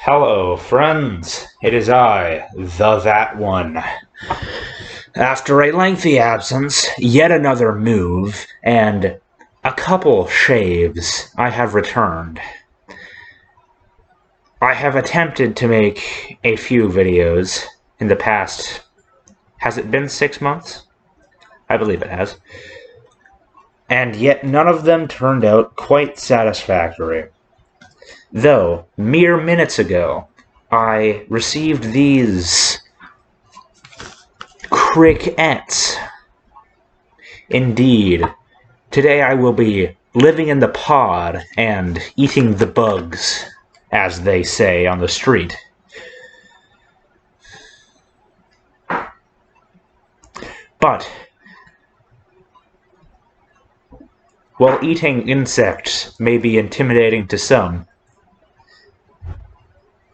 Hello, friends. It is I, That One. After a lengthy absence, yet another move, and a couple shaves, I have returned. I have attempted to make a few videos in the past. Has it been 6 months? I believe it has. And yet none of them turned out quite satisfactory. Though, mere minutes ago, I received these crickets. Indeed, today I will be living in the pod and eating the bugs, as they say on the street. But while eating insects may be intimidating to some,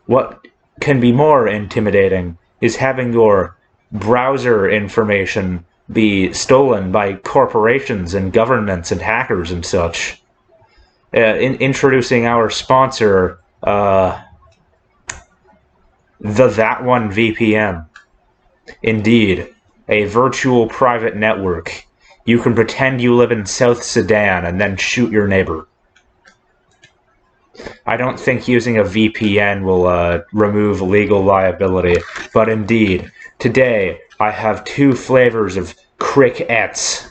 what can be more intimidating is having your browser information be stolen by corporations and governments and hackers and such. Introducing our sponsor, the That One VPN. Indeed, a virtual private network. You can pretend you live in South Sudan and then shoot your neighbor. I don't think using a VPN will remove legal liability, but indeed, today I have 2 flavors of crickets.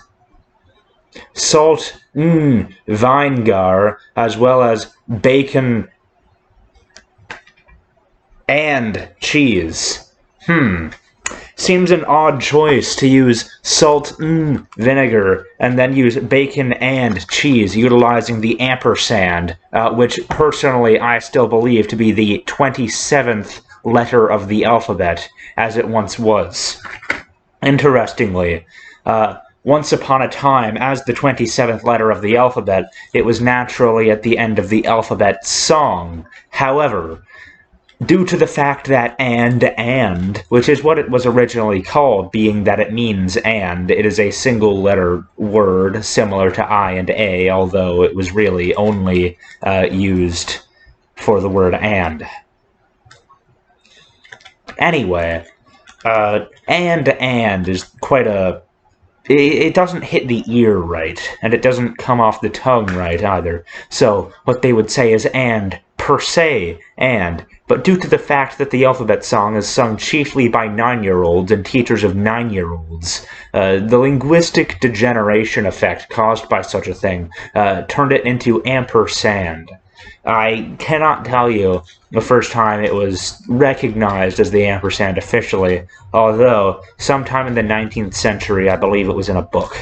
Salt, Vinegar, as well as bacon and cheese. Seems an odd choice to use salt, vinegar, and then use bacon and cheese, utilizing the ampersand, which personally I still believe to be the 27th letter of the alphabet, as it once was. Interestingly, once upon a time, as the 27th letter of the alphabet, it was naturally at the end of the alphabet song. However, due to the fact that and, which is what it was originally called, being that it means and, it is a single-letter word similar to I and A, although it was really only used for the word and. Anyway, and is quite a... It doesn't hit the ear right, and it doesn't come off the tongue right either. So, what they would say is and, per se, and. But due to the fact that the alphabet song is sung chiefly by 9-year-olds and teachers of 9-year-olds, the linguistic degeneration effect caused by such a thing turned it into ampersand. I cannot tell you the first time it was recognized as the ampersand officially, although sometime in the 19th century I believe it was in a book.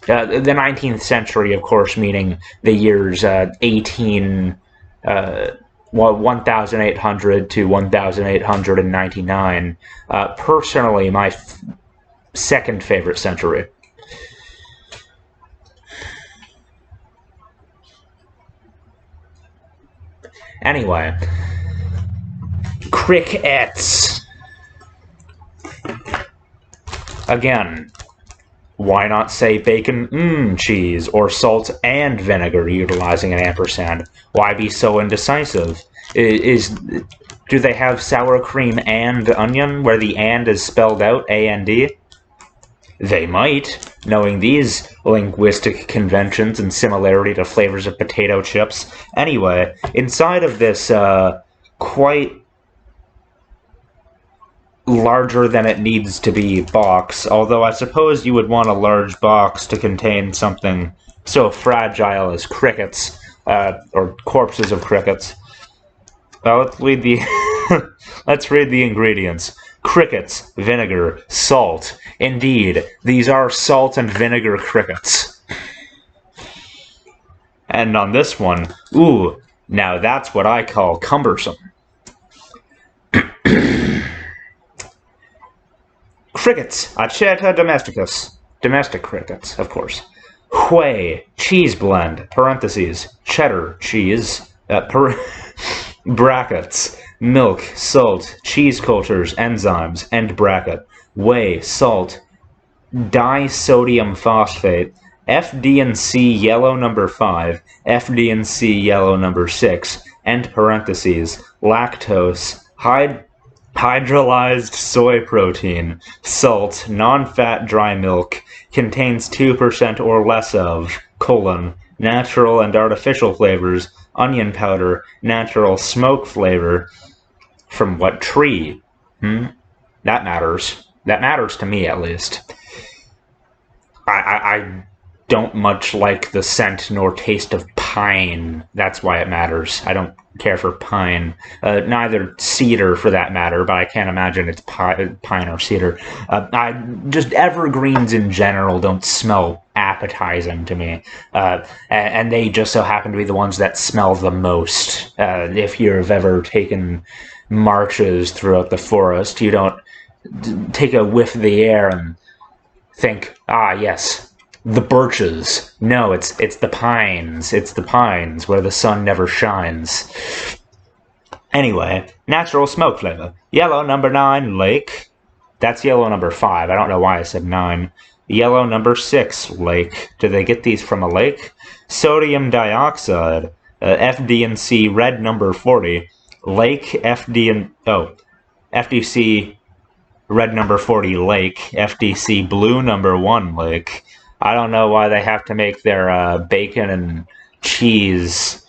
The 19th century, of course, meaning the years 1800 to 1899. Personally, my second favorite century. Anyway, crickets. Again, why not say bacon, cheese, or salt and vinegar utilizing an ampersand? Why be so indecisive? Do they have sour cream and onion, where the and is spelled out, A-N-D? They might, knowing these linguistic conventions and similarity to flavors of potato chips. Anyway, inside of this quite larger than it needs to be box, although I suppose you would want a large box to contain something so fragile as crickets, or corpses of crickets. Well, let's read the ingredients. Crickets, vinegar, salt. Indeed, these are salt and vinegar crickets. And on this one, now that's what I call cumbersome. Crickets, Acheta domesticus. Domestic crickets, of course. Whey, cheese blend, parentheses, cheddar, cheese, brackets, milk, salt, cheese cultures, enzymes, end bracket, whey, salt, disodium phosphate, FD&C yellow number 5, FD&C yellow number 6, end parentheses, lactose, hydrolyzed soy protein, salt, non-fat dry milk, contains 2% or less of, natural and artificial flavors, onion powder, natural smoke flavor. From what tree? That matters. That matters to me, at least. I don't much like the scent nor taste of pine. That's why it matters. I don't care for pine. Neither cedar, for that matter, but I can't imagine it's pine or cedar. Just evergreens in general don't smell appetizing to me. And they just so happen to be the ones that smell the most. If you've ever taken marches throughout the forest, you don't take a whiff of the air and think, ah, yes, the birches. No, it's the pines. It's the pines where the sun never shines. Anyway, natural smoke flavor. Yellow number 9, lake. That's yellow number 5. I don't know why I said 9. Yellow number 6, lake. Do they get these from a lake? Sodium dioxide. FD&C red number 40. Lake FDC red number 40 lake. FDC blue number 1 lake. I don't know why they have to make their bacon and cheese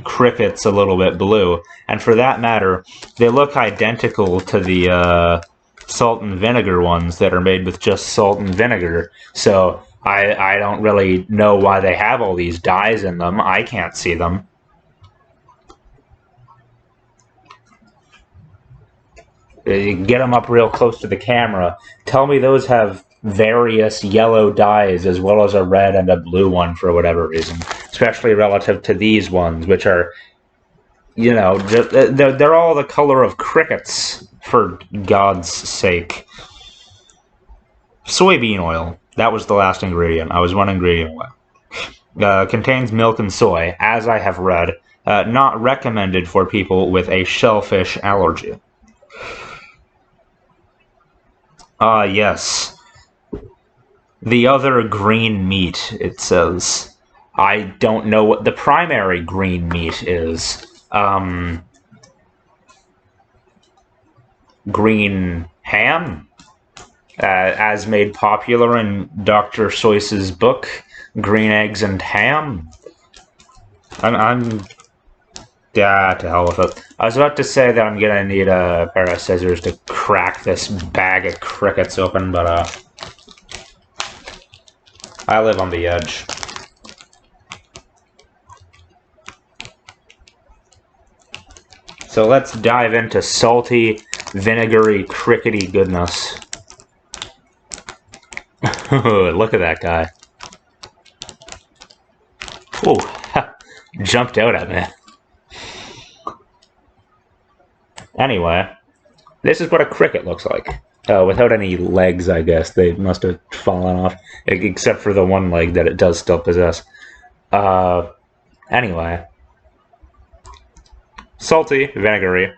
crickets a little bit blue. And for that matter, they look identical to the salt and vinegar ones that are made with just salt and vinegar. So I don't really know why they have all these dyes in them. I can't see them. Get them up real close to the camera. Tell me those have various yellow dyes as well as a red and a blue one for whatever reason, especially relative to these ones, which are, you know, they're all the color of crickets, for God's sake. Soybean oil. That was the last ingredient. I was one ingredient away. Contains milk and soy, as I have read. Not recommended for people with a shellfish allergy. Yes. The other green meat, it says. I don't know what the primary green meat is. Green ham? As made popular in Dr. Seuss's book, Green Eggs and Ham? Yeah, to hell with it. I was about to say that I'm gonna need a pair of scissors to crack this bag of crickets open, but, I live on the edge. So let's dive into salty, vinegary, crickety goodness. Look at that guy. Ooh, jumped out at me. Anyway, this is what a cricket looks like. Without any legs, I guess. They must have fallen off. Except for the one leg that it does still possess. Anyway. Salty, vinegary.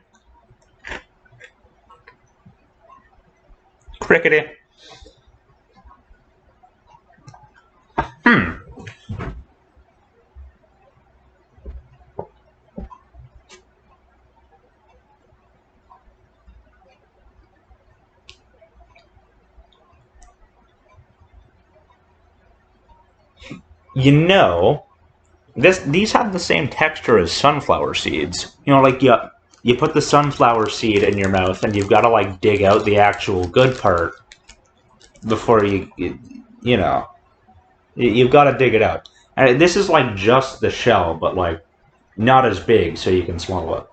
Crickety. You know, these have the same texture as sunflower seeds. You know, like you put the sunflower seed in your mouth and you've got to like dig out the actual good part before you know, you've got to dig it out. And this is like just the shell, but like not as big, so you can swallow it.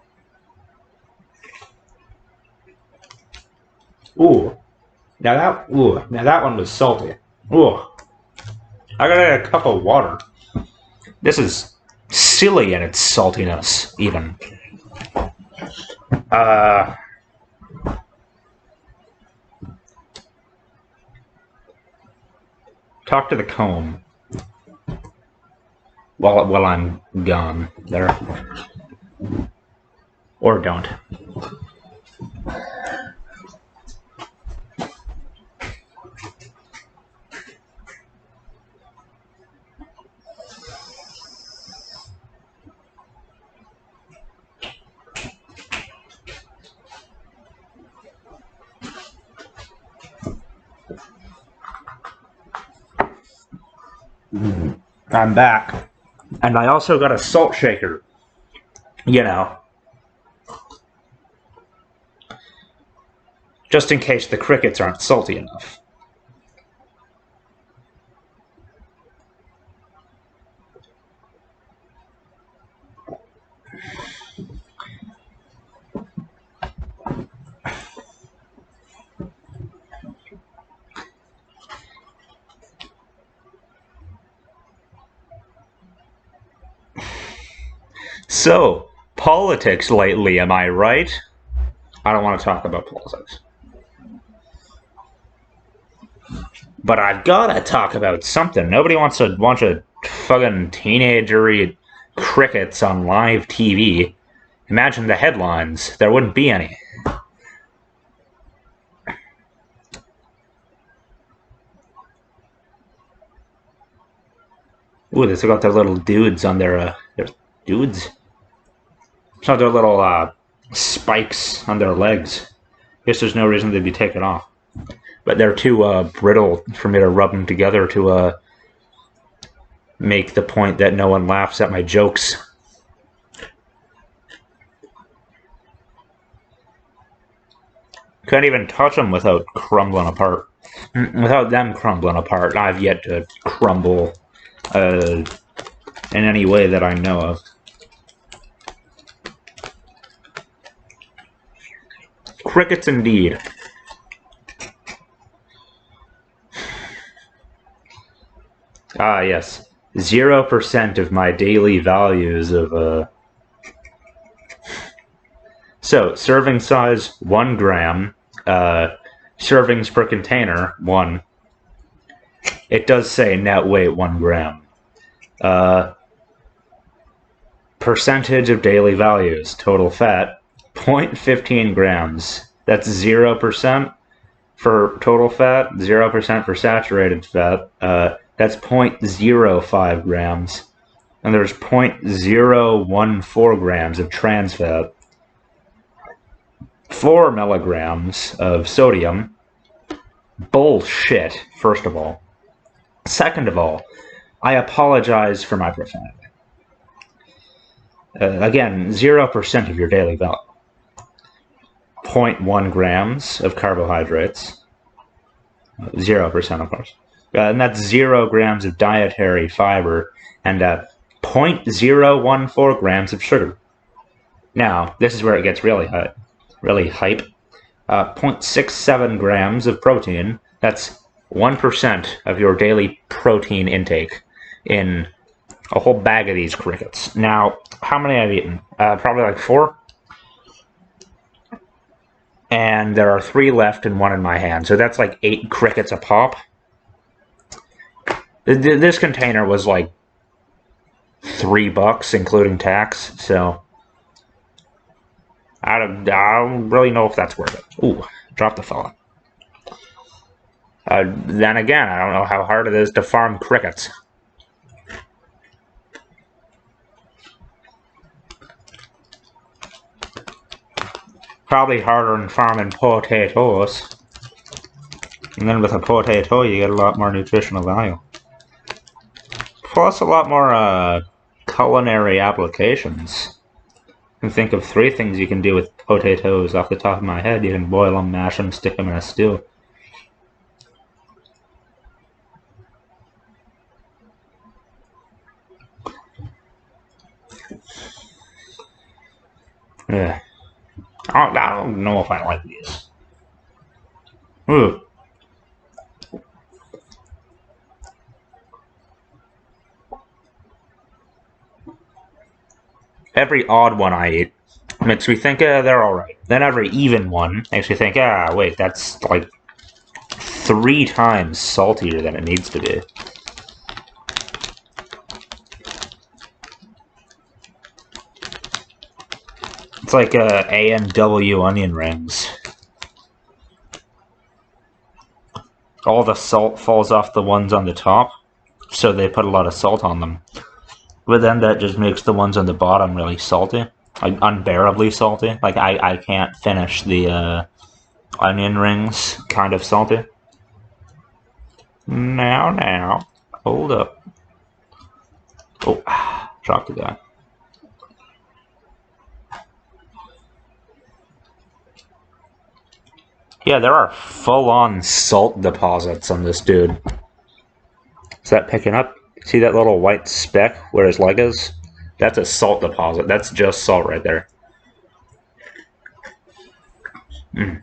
Now that one was salty. Ooh. I gotta get a cup of water. This is silly in its saltiness, even. Talk to the comb while I'm gone there, or don't. I'm back. And I also got a salt shaker. You know. Just in case the crickets aren't salty enough. So, politics lately, am I right? I don't want to talk about politics. But I've gotta talk about something. Nobody wants a bunch of fucking teenagery crickets on live TV. Imagine the headlines. There wouldn't be any. Ooh, they still got their little dudes on their dudes? So their little spikes on their legs. Guess there's no reason they'd be taken off. But they're too brittle for me to rub them together to make the point that no one laughs at my jokes. Couldn't even touch them without crumbling apart. Without them crumbling apart, I've yet to crumble in any way that I know of. Crickets indeed. Ah, yes. 0% of my daily values of, So, serving size, 1 gram. Servings per container, 1. It does say net weight, 1 gram. Percentage of daily values, total fat, 0.15 grams. That's 0% for total fat, 0% for saturated fat. That's 0.05 grams. And there's 0.014 grams of trans fat. 4 milligrams of sodium. Bullshit, first of all. Second of all, I apologize for my profanity. Again, 0% of your daily value. 0.1 grams of carbohydrates. 0%, of course. And that's 0 grams of dietary fiber and 0.014 grams of sugar. Now, this is where it gets really hype. 0.67 grams of protein. That's 1% of your daily protein intake in a whole bag of these crickets. Now, how many I've eaten? Probably like 4. And there are 3 left and 1 in my hand. So that's like 8 crickets a pop. This container was like $3, including tax. So I don't really know if that's worth it. Ooh, dropped the fella. Then again, I don't know how hard it is to farm crickets. Probably harder than farming potatoes. And then with a potato, you get a lot more nutritional value. Plus a lot more culinary applications. I can think of 3 things you can do with potatoes off the top of my head. You can boil them, mash them, stick them in a stew. Yeah. I don't know if I like these. Ooh. Every odd one I eat makes me think, they're alright. Then every even one makes me think, wait, that's like 3 times saltier than it needs to be. It's like A&W onion rings. All the salt falls off the ones on the top, so they put a lot of salt on them. But then that just makes the ones on the bottom really salty. Like, unbearably salty. Like, I can't finish the onion rings kind of salty. Now, hold up. Oh, shocked to that. Yeah, there are full-on salt deposits on this dude. Is that picking up? See that little white speck where his leg is? That's a salt deposit. That's just salt right there. Mm.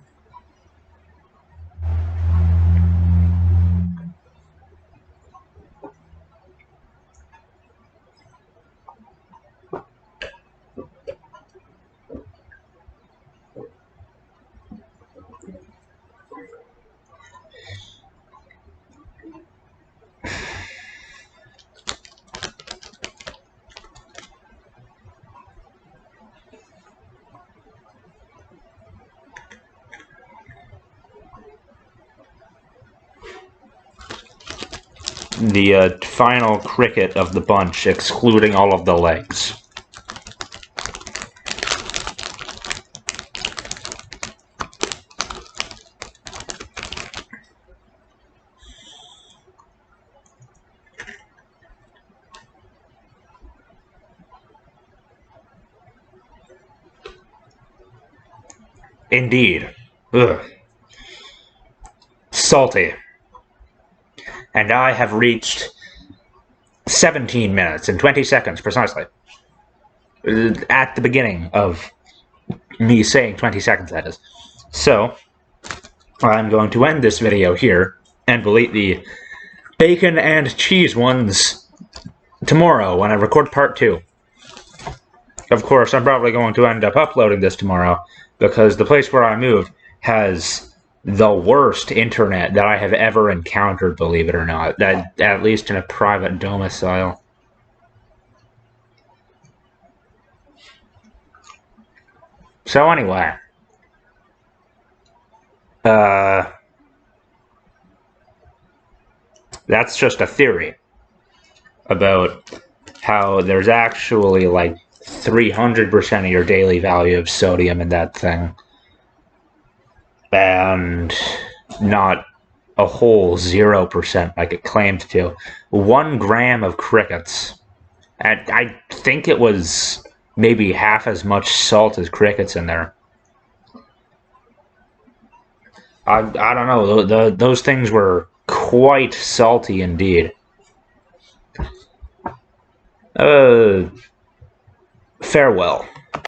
The final cricket of the bunch, excluding all of the legs. Indeed. Ugh. Salty. And I have reached 17 minutes and 20 seconds precisely. At the beginning of me saying 20 seconds, that is. So, I'm going to end this video here, and we'll eat the bacon and cheese ones tomorrow when I record part 2. Of course, I'm probably going to end up uploading this tomorrow, because the place where I moved has the worst internet that I have ever encountered, believe it or not. At least in a private domicile. So anyway, that's just a theory about how there's actually like 300% of your daily value of sodium in that thing, and not a whole 0% like it claimed to. 1 gram of crickets, and I think it was maybe half as much salt as crickets in there. I don't know, those things were quite salty indeed. Farewell.